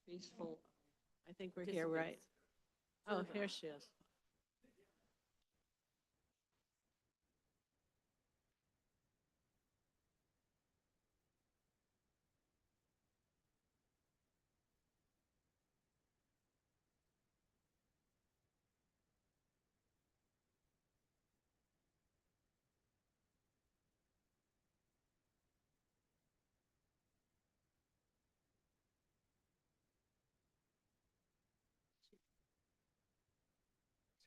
Peaceful. I think we're here, right? Oh, here she is.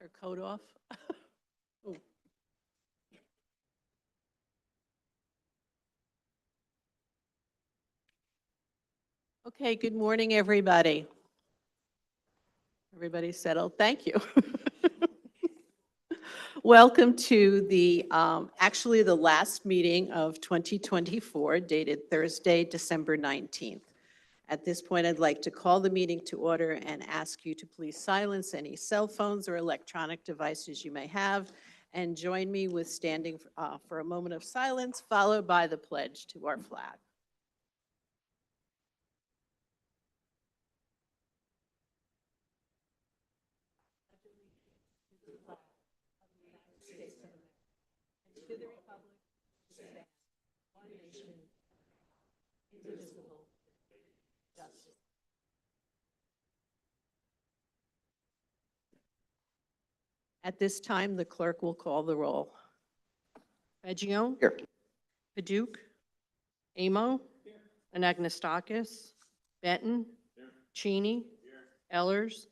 Is her coat off? Oh. Okay, good morning, everybody. Everybody settled? Thank you. Welcome to the, actually the last meeting of 2024, dated Thursday, December 19th. At this point, I'd like to call the meeting to order and ask you to please silence any cell phones or electronic devices you may have, and join me with standing for a moment of silence, followed by the pledge to our flag. At this time, the clerk will call the roll. Fagion? Here. Paduk? Amo? Anagnestakis? Benton? Cheney? Ellers?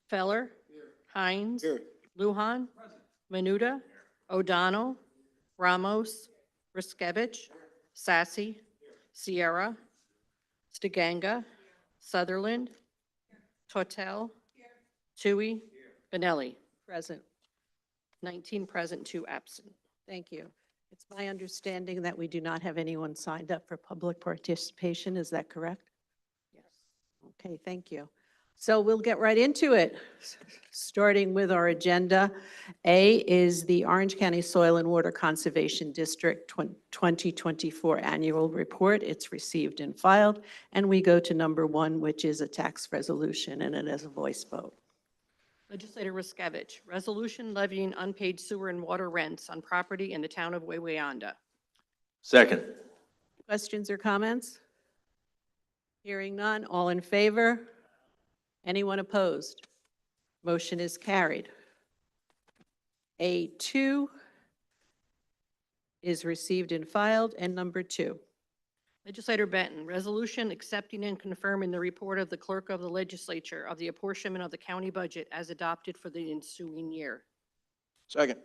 Feller? Hines? Lujan? Menuda? O'Donnell? Ramos? Riskevich? Sassy? Sierra? Stiganga? Sutherland? Tortel? Tui? Benelli? Present. 19 present, 2 absent. Thank you. It's my understanding that we do not have anyone signed up for public participation. Is that correct? Yes. Okay, thank you. So we'll get right into it, starting with our agenda. A is the Orange County Soil and Water Conservation District 2024 Annual Report. It's received and filed. And we go to number 1, which is a tax resolution, and it is a voice vote. Legislator Riskevich, resolution levying unpaid sewer and water rents on property in the town of Wawayanda. Second. Questions or comments? Hearing none, all in favor? Anyone opposed? Motion is carried. A2 is received and filed, and number 2. Legislator Benton, resolution accepting and confirming the report of the clerk of the legislature of the apportionment of the county budget as adopted for the ensuing year. Second.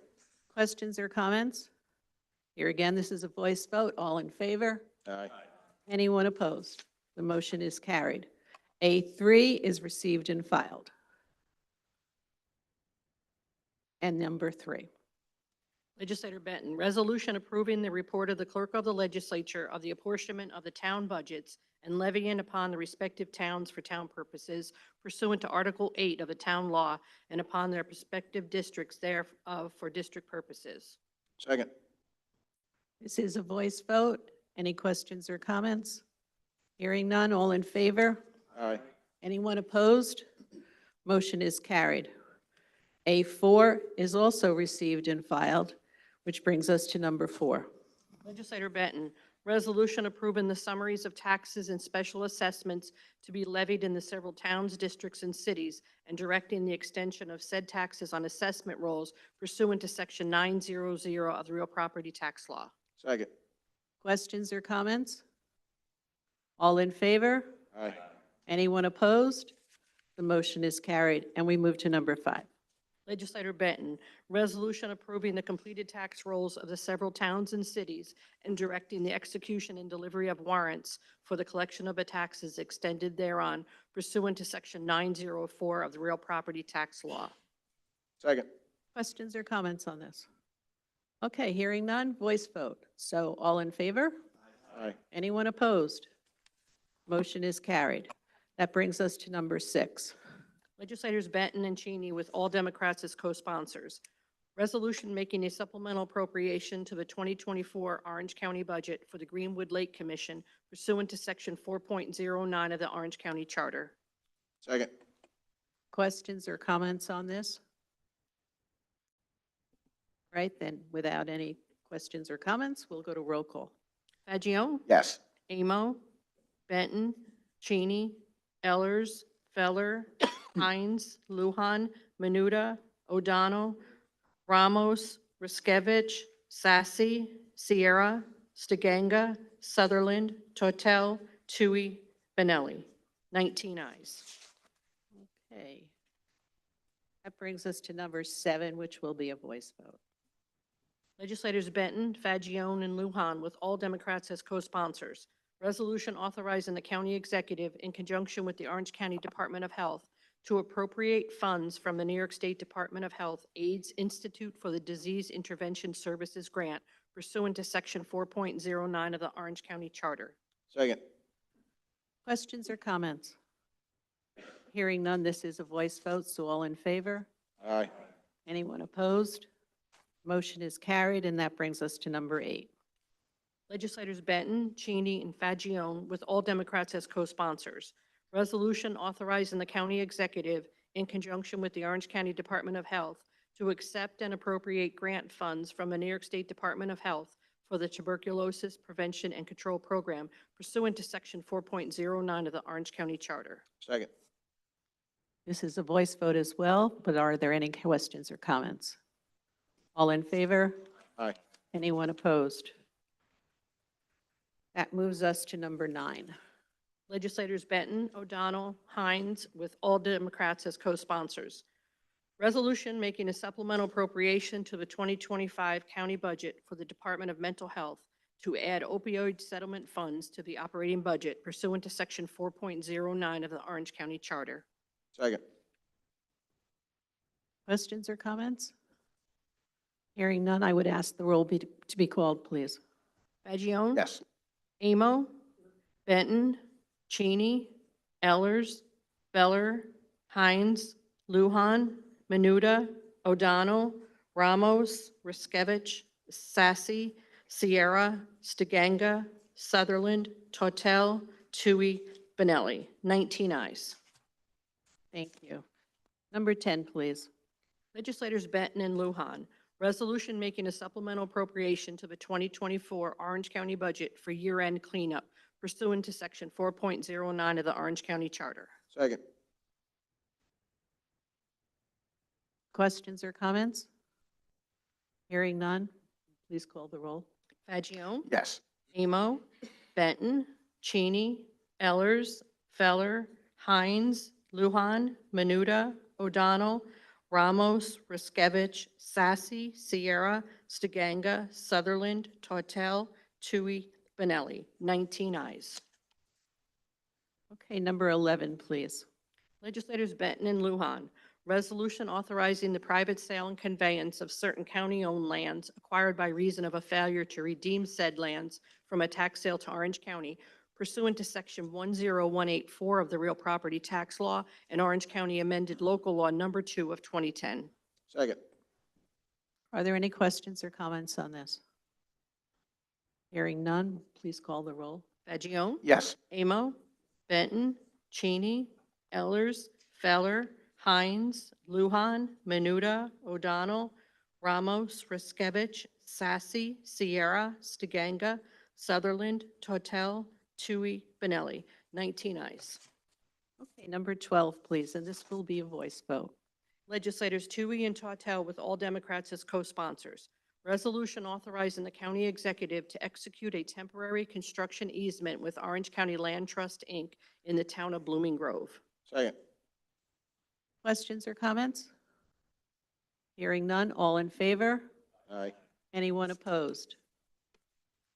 Questions or comments? Here again, this is a voice vote. All in favor? Aye. Anyone opposed? The motion is carried. A3 is received and filed. And number 3. Legislator Benton, resolution approving the report of the clerk of the legislature of the apportionment of the town budgets and levying upon the respective towns for town purposes pursuant to Article 8 of the town law and upon their respective districts thereof for district purposes. Second. This is a voice vote. Any questions or comments? Hearing none, all in favor? Aye. Anyone opposed? Motion is carried. A4 is also received and filed, which brings us to number 4. Legislator Benton, resolution approving the summaries of taxes and special assessments to be levied in the several towns, districts, and cities, and directing the extension of said taxes on assessment rolls pursuant to Section 900 of the real property tax law. Second. Questions or comments? All in favor? Aye. Anyone opposed? The motion is carried, and we move to number 5. Legislator Benton, resolution approving the completed tax rolls of the several towns and cities and directing the execution and delivery of warrants for the collection of the taxes extended thereon pursuant to Section 904 of the real property tax law. Second. Questions or comments on this? Okay, hearing none, voice vote. So all in favor? Aye. Anyone opposed? Motion is carried. That brings us to number 6. Legislators Benton and Cheney, with all Democrats as co-sponsors. Resolution making a supplemental appropriation to the 2024 Orange County budget for the Greenwood Lake Commission pursuant to Section 4.09 of the Orange County Charter. Second. Questions or comments on this? Right, then, without any questions or comments, we'll go to roll call. Fagion? Yes. Amo, Benton, Cheney, Ellers, Feller, Hines, Lujan, Menuda, O'Donnell, Ramos, Riskevich, Sassy, Sierra, Stiganga, Sutherland, Tortel, Tui, Benelli. 19 ayes. Okay. That brings us to number 7, which will be a voice vote. Legislators Benton, Fagion, and Lujan, with all Democrats as co-sponsors. Resolution authorizing the county executive, in conjunction with the Orange County Department of Health, to appropriate funds from the New York State Department of Health AIDS Institute for the Disease Intervention Services Grant pursuant to Section 4.09 of the Orange County Charter. Second. Questions or comments? Hearing none, this is a voice vote, so all in favor? Aye. Anyone opposed? Motion is carried, and that brings us to number 8. Legislators Benton, Cheney, and Fagion, with all Democrats as co-sponsors. Resolution authorizing the county executive, in conjunction with the Orange County Department of Health, to accept and appropriate grant funds from the New York State Department of Health for the Tuberculosis Prevention and Control Program pursuant to Section 4.09 of the Orange County Charter. Second. This is a voice vote as well, but are there any questions or comments? All in favor? Aye. Anyone opposed? That moves us to number 9. Legislators Benton, O'Donnell, Hines, with all Democrats as co-sponsors. Resolution making a supplemental appropriation to the 2025 county budget for the Department of Mental Health to add opioid settlement funds to the operating budget pursuant to Section 4.09 of the Orange County Charter. Second. Questions or comments? Hearing none, I would ask the roll to be called, please. Fagion? Yes. Amo, Benton, Cheney, Ellers, Beller, Hines, Lujan, Menuda, O'Donnell, Ramos, Riskevich, Sassy, Sierra, Stiganga, Sutherland, Tortel, Tui, Benelli. 19 ayes. Thank you. Number 10, please. Legislators Benton and Lujan, resolution making a supplemental appropriation to the 2024 Orange County budget for year-end cleanup pursuant to Section 4.09 of the Orange County Charter. Second. Questions or comments? Hearing none, please call the roll. Fagion? Yes. Amo, Benton, Cheney, Ellers, Feller, Hines, Lujan, Menuda, O'Donnell, Ramos, Riskevich, Sassy, Sierra, Stiganga, Sutherland, Tortel, Tui, Benelli. 19 ayes. Okay, number 11, please. Legislators Benton and Lujan, resolution authorizing the private sale and conveyance of certain county-owned lands acquired by reason of a failure to redeem said lands from a tax sale to Orange County pursuant to Section 10184 of the Real Property Tax Law and Orange County Amended Local Law Number 2 of 2010. Second. Are there any questions or comments on this? Hearing none, please call the roll. Fagion? Yes. Amo, Benton, Cheney, Ellers, Feller, Hines, Lujan, Menuda, O'Donnell, Ramos, Riskevich, Sassy, Sierra, Stiganga, Sutherland, Tortel, Tui, Benelli. 19 ayes. Okay, number 12, please, and this will be a voice vote. Legislators Tui and Tortel, with all Democrats as co-sponsors. Resolution authorizing the county executive to execute a temporary construction easement with Orange County Land Trust, Inc. in the town of Blooming Grove. Second. Questions or comments? Hearing none, all in favor? Aye. Anyone opposed?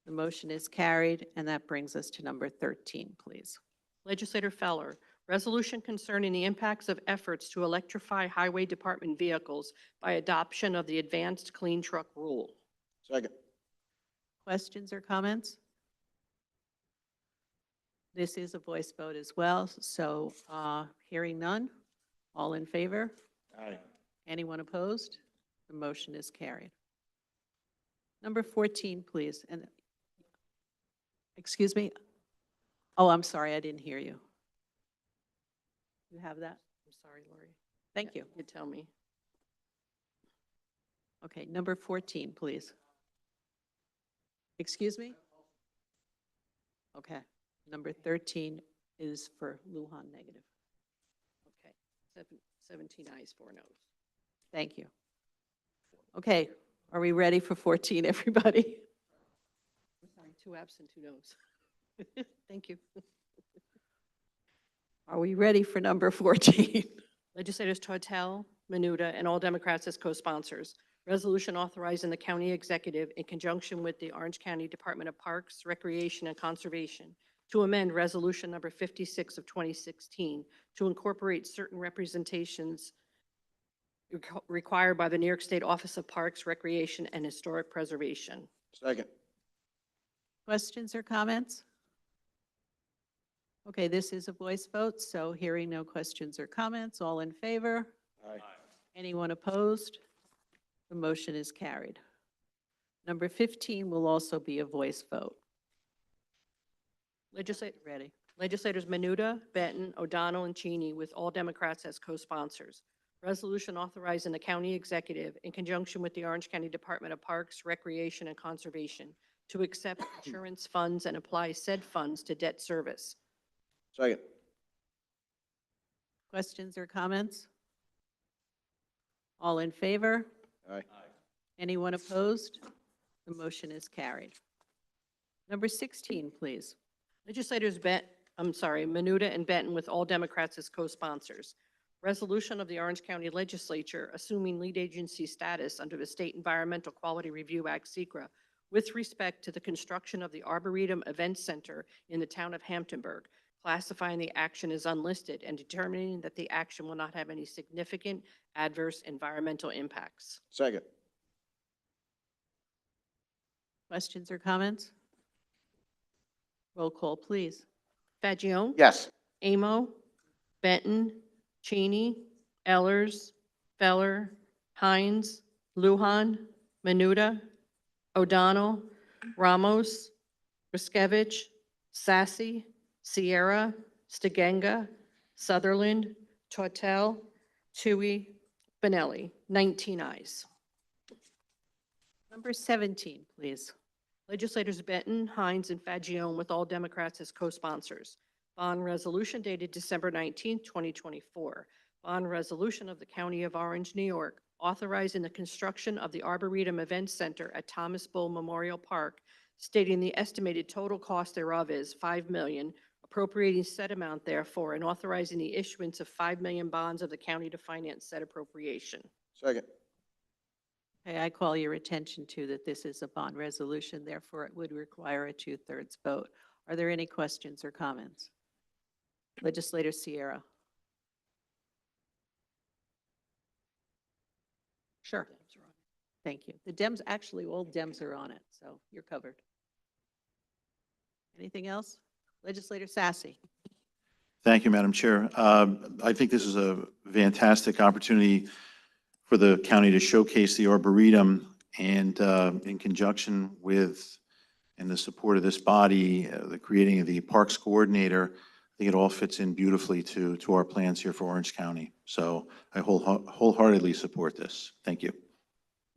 The motion is carried, and that brings us to number 13, please. Legislator Feller, resolution concerning the impacts of efforts to electrify highway department vehicles by adoption of the Advanced Clean Truck Rule. Second. Questions or comments? This is a voice vote as well, so hearing none, all in favor? Aye. Anyone opposed? The motion is carried. Number 14, please. And, excuse me? Oh, I'm sorry, I didn't hear you. You have that? I'm sorry, Lori. Thank you. You tell me. Okay, number 14, please. Excuse me? Okay, number 13 is for Lujan negative. Okay. 17 ayes, 4 noes. Thank you. Okay, are we ready for 14, everybody? I'm sorry, 2 absent, 2 noes. Thank you. Are we ready for number 14? Legislators Tortel, Menuda, and all Democrats as co-sponsors. Resolution authorizing the county executive in conjunction with the Orange County Department of Parks, Recreation, and Conservation to amend Resolution number 56 of 2016 to incorporate certain representations required by the New York State Office of Parks, Recreation, and Historic Preservation. Second. Questions or comments? Okay, this is a voice vote, so hearing no questions or comments, all in favor? Aye. Anyone opposed? The motion is carried. Number 15 will also be a voice vote. Ready? Legislators Menuda, Benton, O'Donnell, and Cheney, with all Democrats as co-sponsors. Resolution authorizing the county executive, in conjunction with the Orange County Department of Parks, Recreation, and Conservation, to accept insurance funds and apply said funds to debt service. Second. Questions or comments? All in favor? Aye. Anyone opposed? The motion is carried. Number 16, please. Legislators Menuda and Benton, with all Democrats as co-sponsors. Resolution of the Orange County Legislature assuming lead agency status under the State Environmental Quality Review Act, (SECRA), with respect to the construction of the Arboretum Event Center in the town of Hamptonburg, classifying the action as unlisted and determining that the action will not have any significant adverse environmental impacts. Second. Questions or comments? Roll call, please. Fagion? Yes. Amo, Benton, Cheney, Ellers, Feller, Hines, Lujan, Menuda, O'Donnell, Ramos, Riskevich, Sassy, Sierra, Stiganga, Sutherland, Tortel, Tui, Benelli. 19 ayes. Number 17, please. Legislators Benton, Hines, and Fagion, with all Democrats as co-sponsors. Bond resolution dated December 19, 2024. Bond resolution of the County of Orange, New York, authorizing the construction of the Arboretum Event Center at Thomas Bull Memorial Park, stating the estimated total cost thereof is $5 million, appropriating said amount therefore, and authorizing the issuance of 5 million bonds of the county to finance said appropriation. Second. Okay, I call your attention to that this is a bond resolution, therefore it would require a 2/3 vote. Are there any questions or comments? Legislator Sierra. Sure. Thank you. The Dems, actually, all Dems are on it, so you're covered. Anything else? Legislator Sassy. Thank you, Madam Chair. I think this is a fantastic opportunity for the county to showcase the Arboretum, and in conjunction with and the support of this body, the creating of the Parks Coordinator, I think it all fits in beautifully to our plans here for Orange County. So I wholeheartedly support this. Thank you.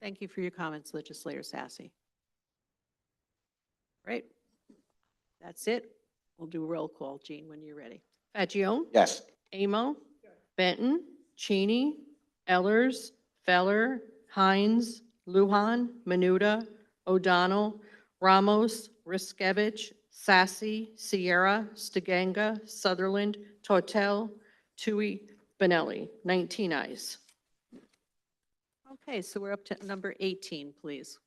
Thank you for your comments, Legislator Sassy. Great. That's it. We'll do roll call. Jean, when you're ready. Fagion? Yes. Amo, Benton, Cheney, Ellers, Feller, Hines, Lujan, Menuda, O'Donnell, Ramos, Riskevich, Sassy, Sierra, Stiganga, Sutherland, Tortel, Tui, Benelli. 19 ayes. Okay, so we're up to number 18, please.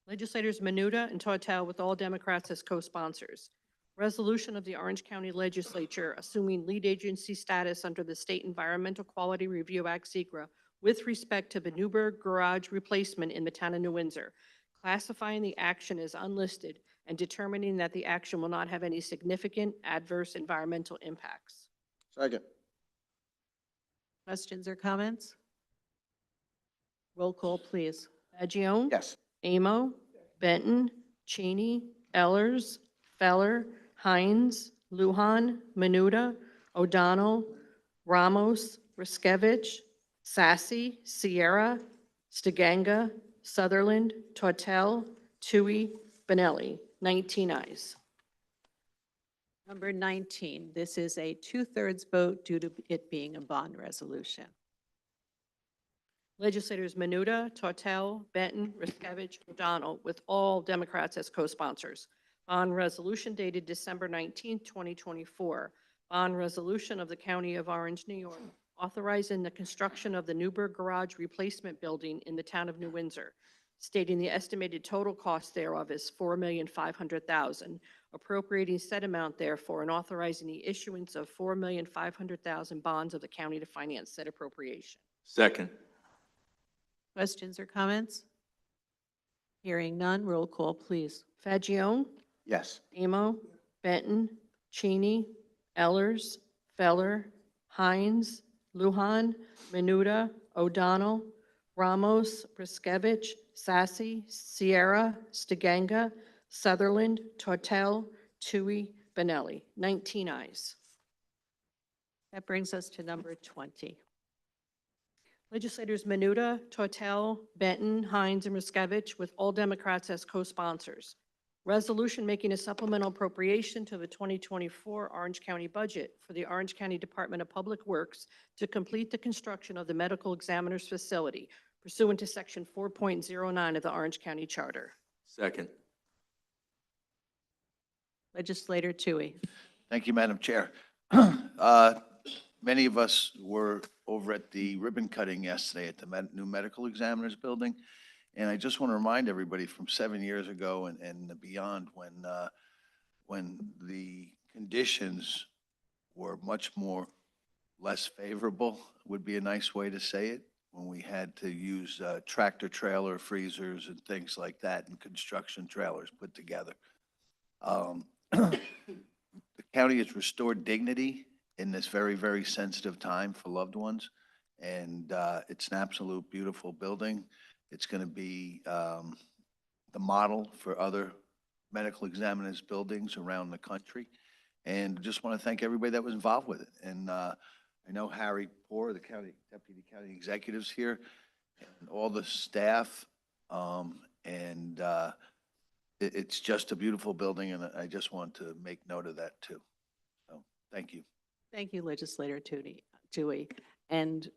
Legislators Menuda and Tortel, with all Democrats as co-sponsors. Resolution of the Orange County Legislature assuming lead agency status under the State Environmental Quality Review Act, (SECRA), with respect to the Newburgh Garage replacement in the town of New Windsor, classifying the action as unlisted and determining that the action will not have any significant adverse environmental impacts. Second. Questions or comments? Roll call, please. Fagion? Yes. Amo, Benton, Cheney, Ellers, Feller, Hines, Luhan, Menuda, O'Donnell, Ramos, Riskevich, Sassy, Sierra, Stiganga, Sutherland, Tortel, Tui, Benelli. 19 ayes. Number 19, this is a two-thirds vote due to it being a bond resolution. Legislators Menuda, Tortel, Benton, Riskevich, O'Donnell, with all Democrats as co-sponsors. Bond resolution dated December 19, 2024. Bond resolution of the County of Orange, New York, authorizing the construction of the Newburgh Garage Replacement Building in the town of New Windsor, stating the estimated total cost thereof is $4,500,000, appropriating said amount therefore and authorizing the issuance of $4,500,000 bonds of the county to finance said appropriation. Second. Questions or comments? Hearing none, roll call, please. Fagion? Yes. Amo, Benton, Cheney, Ellers, Feller, Hines, Luhan, Menuda, O'Donnell, Ramos, Riskevich, Sassy, Sierra, Stiganga, Sutherland, Tortel, Tui, Benelli. 19 ayes. That brings us to number 20. Legislators Menuda, Tortel, Benton, Hines, and Riskevich, with all Democrats as co-sponsors. Resolution making a supplemental appropriation to the 2024 Orange County budget for the Orange County Department of Public Works to complete the construction of the medical examiner's facility pursuant to Section 4.09 of the Orange County Charter. Second. Legislator Tui. Thank you, Madam Chair. Many of us were over at the ribbon cutting yesterday at the new medical examiner's building. And I just want to remind everybody from 7 years ago and beyond, when the conditions were much less favorable, would be a nice way to say it, when we had to use tractor trailer freezers and things like that and construction trailers put together. The county has restored dignity in this very, very sensitive time for loved ones. And it's an absolute beautiful building. It's going to be the model for other medical examiners' buildings around the country. And just want to thank everybody that was involved with it. And I know Harry Poor, the deputy county executives here, and all the staff. It's just a beautiful building, and I just want to make note of that too. So, thank you. Thank you, Legislator Tui. And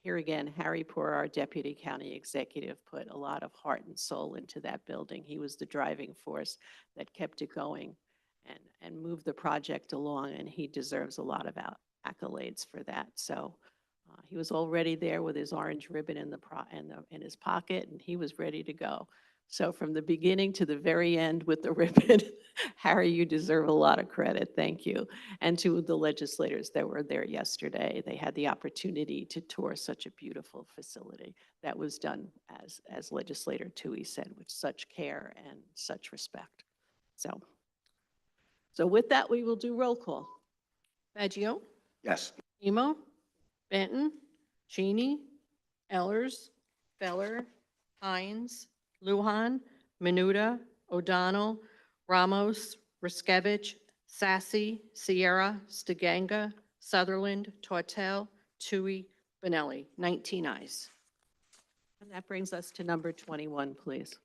here again, Harry Poor, our Deputy County Executive, put a lot of heart and soul into that building. He was the driving force that kept it going and moved the project along, and he deserves a lot of accolades for that. So he was already there with his orange ribbon in his pocket, and he was ready to go. So from the beginning to the very end with the ribbon, Harry, you deserve a lot of credit. Thank you. And to the legislators that were there yesterday, they had the opportunity to tour such a beautiful facility that was done, as Legislator Tui said, with such care and such respect. So with that, we will do roll call. Fagion? Yes. Emo, Benton, Cheney, Ellers, Feller, Hines, Luhan, Menuda, O'Donnell, Ramos, Riskevich, Sassy, Sierra, Stiganga, Sutherland, Tortel, Tui, Benelli. 19 ayes. And that brings us to number 21, please.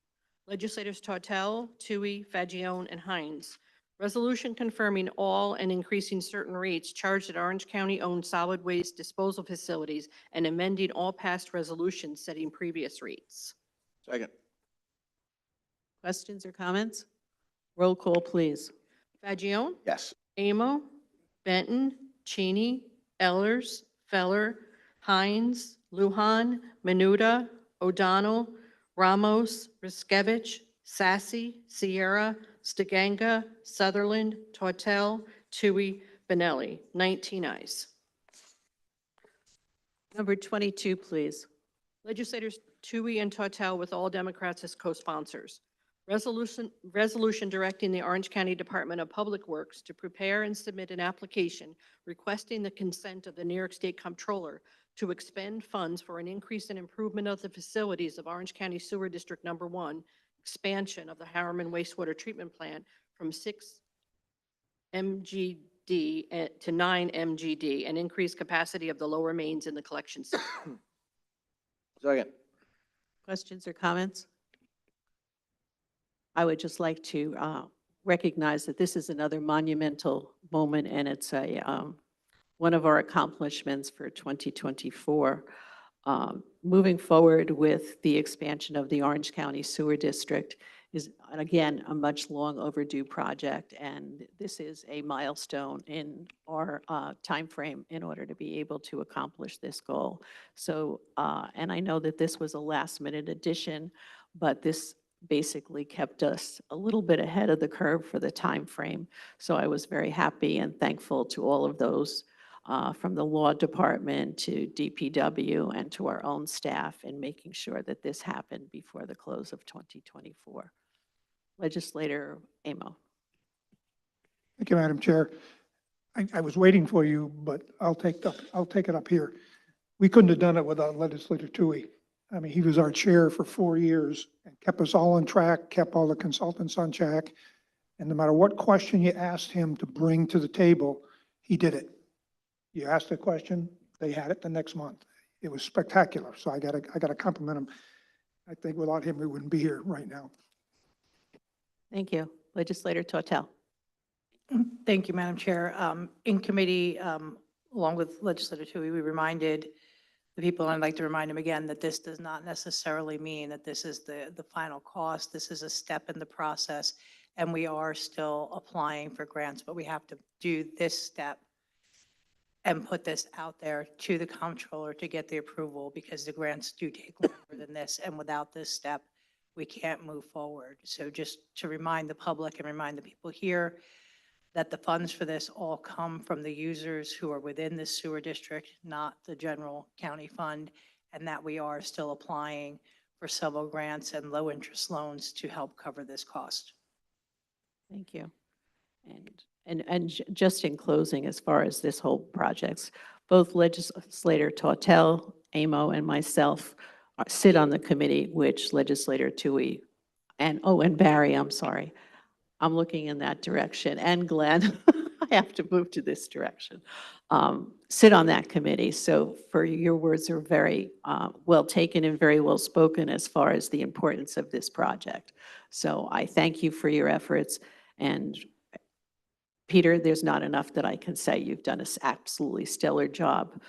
Legislators Tortel, Tui, Fagion, and Hines. Resolution confirming all and increasing certain rates charged at Orange County-owned solid waste disposal facilities and amending all past resolutions setting previous rates. Second. Questions or comments? Roll call, please. Fagion? Yes. Amo, Benton, Cheney, Ellers, Feller, Hines, Luhan, Menuda, O'Donnell, Ramos, Riskevich, Sassy, Sierra, Stiganga, Sutherland, Tortel, Tui, Benelli. 19 ayes. Number 22, please. Legislators Tui and Tortel, with all Democrats as co-sponsors. Resolution directing the Orange County Department of Public Works to prepare and submit an application requesting the consent of the New York State Comptroller to expend funds for an increase and improvement of the facilities of Orange County Sewer District Number 1, expansion of the Harriman wastewater treatment plant from 6 MGD to 9 MGD, and increase capacity of the lower mains in the collection system. Second. Questions or comments? I would just like to recognize that this is another monumental moment, and it's one of our accomplishments for 2024. Moving forward with the expansion of the Orange County Sewer District is, again, a much long overdue project, and this is a milestone in our timeframe in order to be able to accomplish this goal. So, and I know that this was a last-minute addition, but this basically kept us a little bit ahead of the curve for the timeframe. So I was very happy and thankful to all of those from the law department to DPW and to our own staff in making sure that this happened before the close of 2024. Legislator Amo. Thank you, Madam Chair. I was waiting for you, but I'll take it up here. We couldn't have done it without Legislator Tui. I mean, he was our chair for 4 years and kept us all on track, kept all the consultants on track. And no matter what question you asked him to bring to the table, he did it. You asked a question, they had it the next month. It was spectacular. So I gotta compliment him. I think without him, we wouldn't be here right now. Thank you. Legislator Tortel. Thank you, Madam Chair. In committee, along with Legislator Tui, we reminded the people, and I'd like to remind them again, that this does not necessarily mean that this is the final cost. This is a step in the process, and we are still applying for grants, but we have to do this step and put this out there to the comptroller to get the approval, because the grants do take longer than this, and without this step, we can't move forward. So just to remind the public and remind the people here that the funds for this all come from the users who are within the sewer district, not the general county fund, and that we are still applying for several grants and low-interest loans to help cover this cost. Thank you. Just in closing, as far as this whole project, both Legislator Tortel, Amo, and myself sit on the committee, which Legislator Tui and Barry, I'm sorry. I'm looking in that direction, and Glenn, I have to move to this direction, sit on that committee. So for your words are very well taken and very well spoken as far as the importance of this project. So I thank you for your efforts. And Peter, there's not enough that I can say. You've done an absolutely stellar job,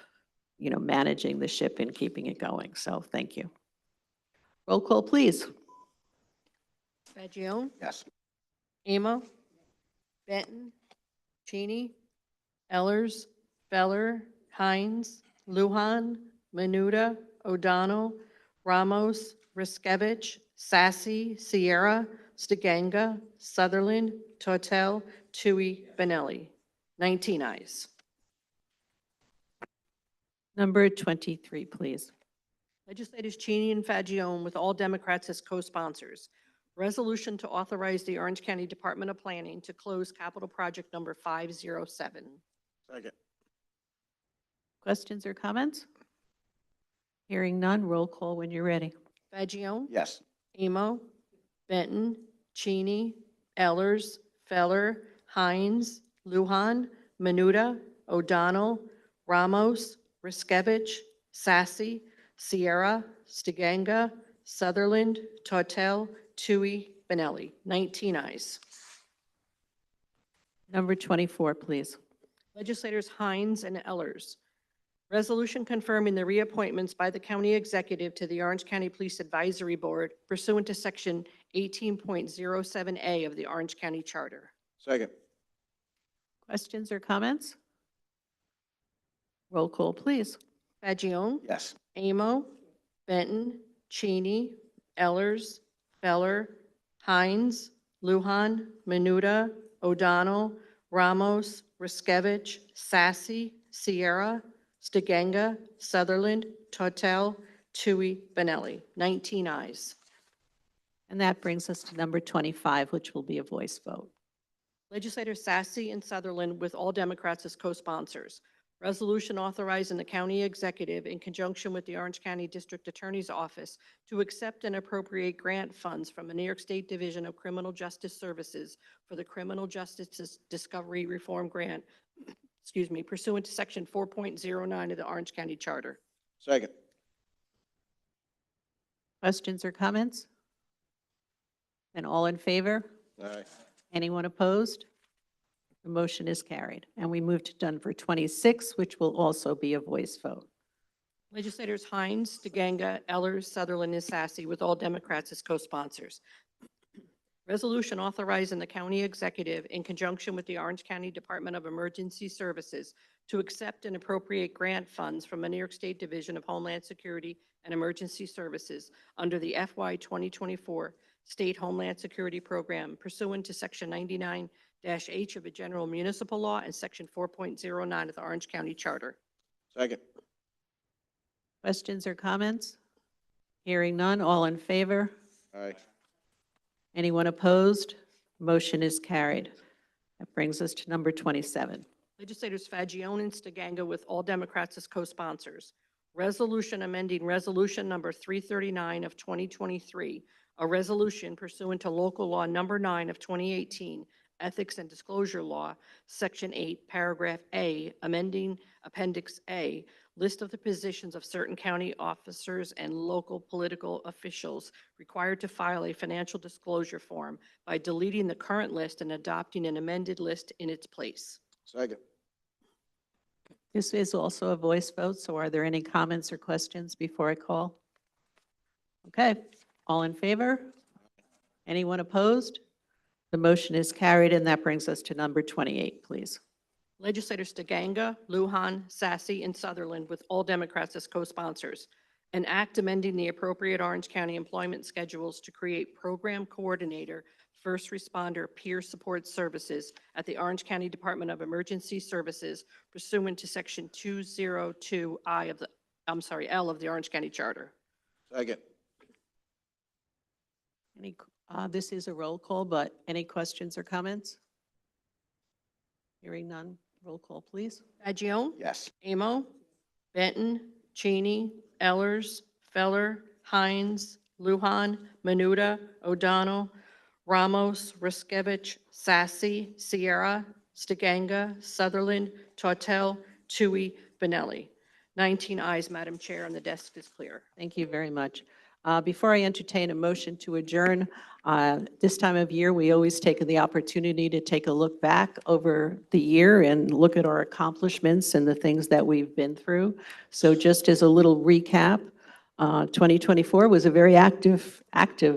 managing the ship and keeping it going. So thank you. Roll call, please. Fagione? Yes. Amo? Benton? Cheney? Ellers? Feller? Hines? Lujan? Menuda? O'Donnell? Ramos? Riskevich? Sassy? Sierra? Stiganga? Sutherland? Tortel? Tui? Benelli. 19 ayes. Number 23, please. Legislators Cheney and Fagione, with all Democrats as co-sponsors. Resolution to authorize the Orange County Department of Planning to close capital project number 507. Second. Questions or comments? Hearing none, roll call when you're ready. Fagione? Yes. Amo? Benton? Cheney? Ellers? Feller? Hines? Lujan? Menuda? O'Donnell? Ramos? Riskevich? Sassy? Sierra? Stiganga? Sutherland? Tortel? Tui? Benelli. 19 ayes. Number 24, please. Legislators Hines and Ellers. Resolution confirming the reappointments by the county executive to the Orange County Police Advisory Board pursuant to Section 18.07A of the Orange County Charter. Second. Questions or comments? Roll call, please. Fagione? Yes. Amo? Benton? Cheney? Ellers? Feller? Hines? Lujan? Menuda? O'Donnell? Ramos? Riskevich? Sassy? Sierra? Stiganga? Sutherland? Tortel? Tui? Benelli. 19 ayes. And that brings us to number 25, which will be a voice vote. Legislators Sassy and Sutherland, with all Democrats as co-sponsors. Resolution authorizing the county executive in conjunction with the Orange County District Attorney's Office to accept and appropriate grant funds from the New York State Division of Criminal Justice Services for the Criminal Justice Discovery Reform Grant, pursuant to Section 4.09 of the Orange County Charter. Second. Questions or comments? And all in favor? Aye. Anyone opposed? The motion is carried. And we move to number 26, which will also be a voice vote. Legislators Hines, DeGanga, Ellers, Sutherland, and Sassy, with all Democrats as co-sponsors. Resolution authorizing the county executive in conjunction with the Orange County Department of Emergency Services to accept and appropriate grant funds from the New York State Division of Homeland Security and Emergency Services under the FY 2024 State Homeland Security Program pursuant to Section 99-H of the General Municipal Law and Section 4.09 of the Orange County Charter. Second. Questions or comments? Hearing none, all in favor? Aye. Anyone opposed? Motion is carried. That brings us to number 27. Legislators Fagione and Stiganga, with all Democrats as co-sponsors. Resolution amending Resolution Number 339 of 2023, a resolution pursuant to Local Law Number 9 of 2018, Ethics and Disclosure Law, Section 8, Paragraph A, amending Appendix A, list of the positions of certain county officers and local political officials required to file a financial disclosure form by deleting the current list and adopting an amended list in its place. Second. This is also a voice vote, so are there any comments or questions before I call? Okay, all in favor? Anyone opposed? The motion is carried, and that brings us to number 28, please. Legislators DeGanga, Lujan, Sassy, and Sutherland, with all Democrats as co-sponsors. An act amending the appropriate Orange County employment schedules to create program coordinator, first responder peer support services at the Orange County Department of Emergency Services pursuant to Section 202I of the, L of the Orange County Charter. Second. This is a roll call, but any questions or comments? Hearing none, roll call, please. Fagione? Yes. Amo, Benton, Cheney, Ellers, Feller, Hines, Lujan, Menuda, O'Donnell, Ramos, Riskevich, Sassy, Sierra, Stiganga, Sutherland, Tortel, Tui, Benelli. 19 ayes, Madam Chair, and the desk is clear. Thank you very much. Before I entertain a motion to adjourn, this time of year, we always take the opportunity to take a look back over the year and look at our accomplishments and the things that we've been through. So just as a little recap, 2024 was a very active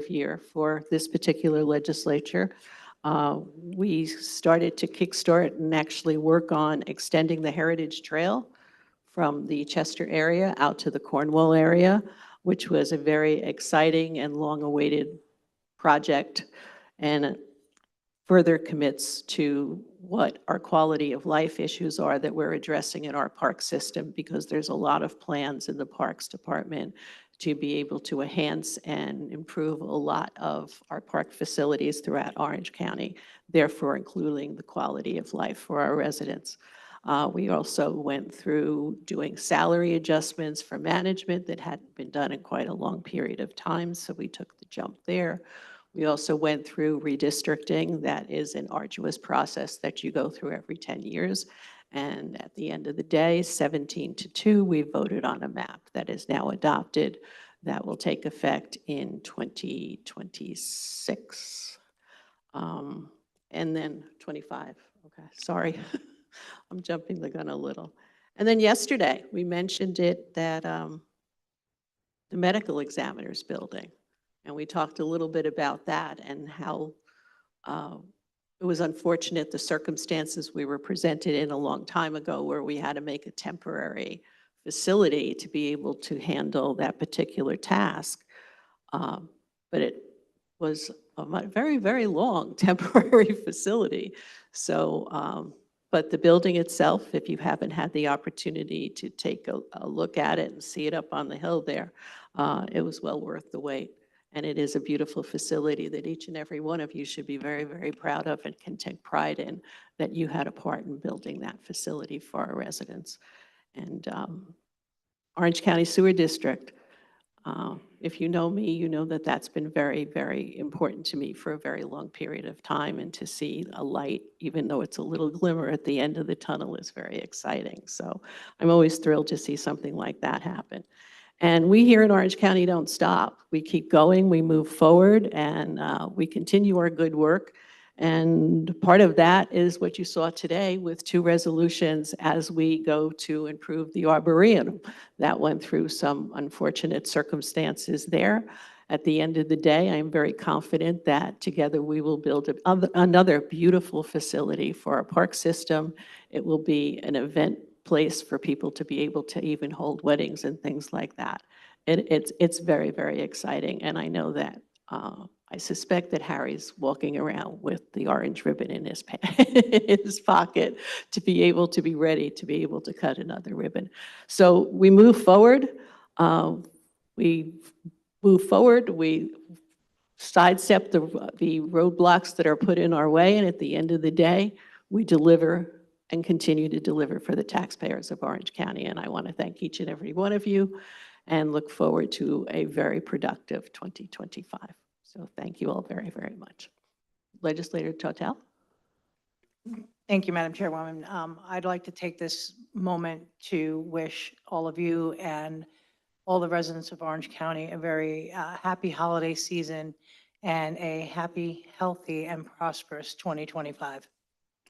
year for this particular legislature. We started to kickstart and actually work on extending the Heritage Trail from the Chester area out to the Cornwall area, which was a very exciting and long-awaited project, and further commits to what our quality of life issues are that we're addressing in our park system, because there's a lot of plans in the Parks Department to be able to enhance and improve a lot of our park facilities throughout Orange County, therefore including the quality of life for our residents. We also went through doing salary adjustments for management that hadn't been done in quite a long period of time, so we took the jump there. We also went through redistricting. That is an arduous process that you go through every 10 years. And at the end of the day, 17-2, we voted on a map that is now adopted that will take effect in 2026. And then 25, okay, sorry. I'm jumping the gun a little. And then yesterday, we mentioned it, that the medical examiner's building. And we talked a little bit about that and how it was unfortunate, the circumstances we were presented in a long time ago, where we had to make a temporary facility to be able to handle that particular task. But it was a very, very long temporary facility. So, but the building itself, if you haven't had the opportunity to take a look at it and see it up on the hill there, it was well worth the wait. And it is a beautiful facility that each and every one of you should be very, very proud of and can take pride in, that you had a part in building that facility for our residents. And Orange County Sewer District, if you know me, you know that that's been very, very important to me for a very long period of time. And to see a light, even though it's a little glimmer at the end of the tunnel, is very exciting. So I'm always thrilled to see something like that happen. And we here in Orange County don't stop. We keep going, we move forward, and we continue our good work. And part of that is what you saw today with 2 resolutions as we go to improve the Arboretum. That went through some unfortunate circumstances there. At the end of the day, I am very confident that together we will build another beautiful facility for our park system. It will be an event place for people to be able to even hold weddings and things like that. It's very, very exciting, and I know that, I suspect that Harry's walking around with the orange ribbon in his, in his pocket to be able to be ready to be able to cut another ribbon. So we move forward. We move forward. We sidestep the roadblocks that are put in our way, and at the end of the day, we deliver and continue to deliver for the taxpayers of Orange County. And I want to thank each and every one of you and look forward to a very productive 2025. So thank you all very, very much. Legislator Total? Thank you, Madam Chairwoman. I'd like to take this moment to wish all of you and all the residents of Orange County a very happy holiday season and a happy, healthy, and prosperous 2025.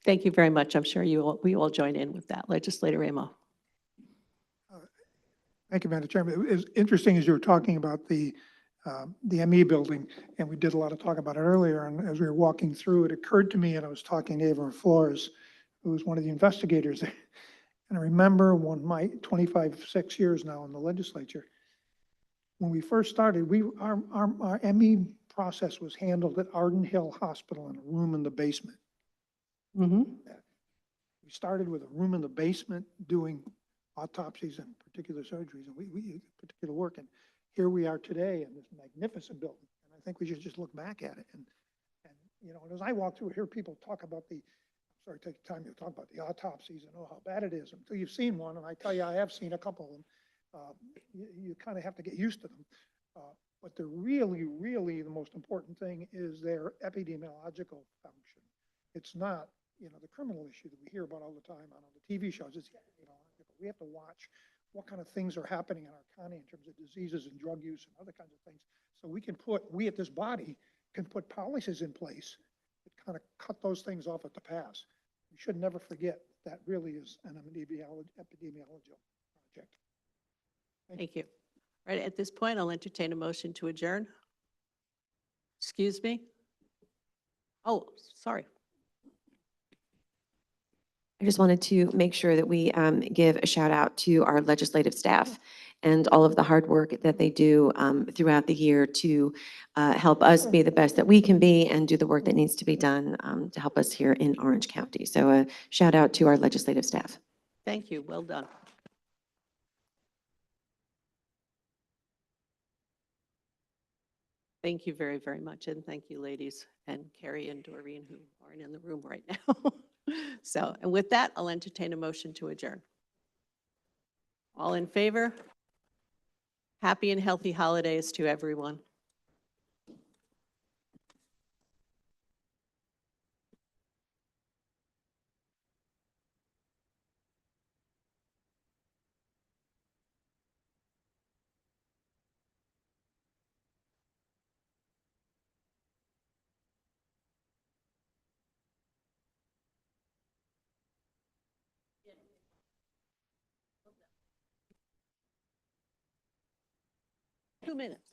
Thank you very much. I'm sure we all join in with that. Legislator Ramo. Thank you, Madam Chairman. It was interesting as you were talking about the ME building, and we did a lot of talk about it earlier, and as we were walking through, it occurred to me, and I was talking to Ava Flores, who was one of the investigators, and I remember when my 6 years now in the legislature, when we first started, our ME process was handled at Arden Hill Hospital in a room in the basement. We started with a room in the basement doing autopsies and particular surgeries, and we particular work. And here we are today in this magnificent building. And I think we should just look back at it. And you know, and as I walk through, hear people talk about sorry, take the time to talk about the autopsies and how bad it is until you've seen one. And I tell you, I have seen a couple of them. You kind of have to get used to them. But the really, really the most important thing is their epidemiological function. It's not, you know, the criminal issue that we hear about all the time on all the TV shows. It's, you know, we have to watch what kind of things are happening in our county in terms of diseases and drug use and other kinds of things. So we at this body can put policies in place that kind of cut those things off at the pass. We should never forget that really is an epidemiology project. Thank you. All right, at this point, I'll entertain a motion to adjourn. Excuse me? Oh, sorry. I just wanted to make sure that we give a shout out to our legislative staff and all of the hard work that they do throughout the year to help us be the best that we can be and do the work that needs to be done to help us here in Orange County. So a shout out to our legislative staff. Thank you. Well done. Thank you very, very much. And thank you, ladies, and Carrie and Doreen, who aren't in the room right now. So, and with that, I'll entertain a motion to adjourn. All in favor? Happy and healthy holidays to everyone. Two minutes.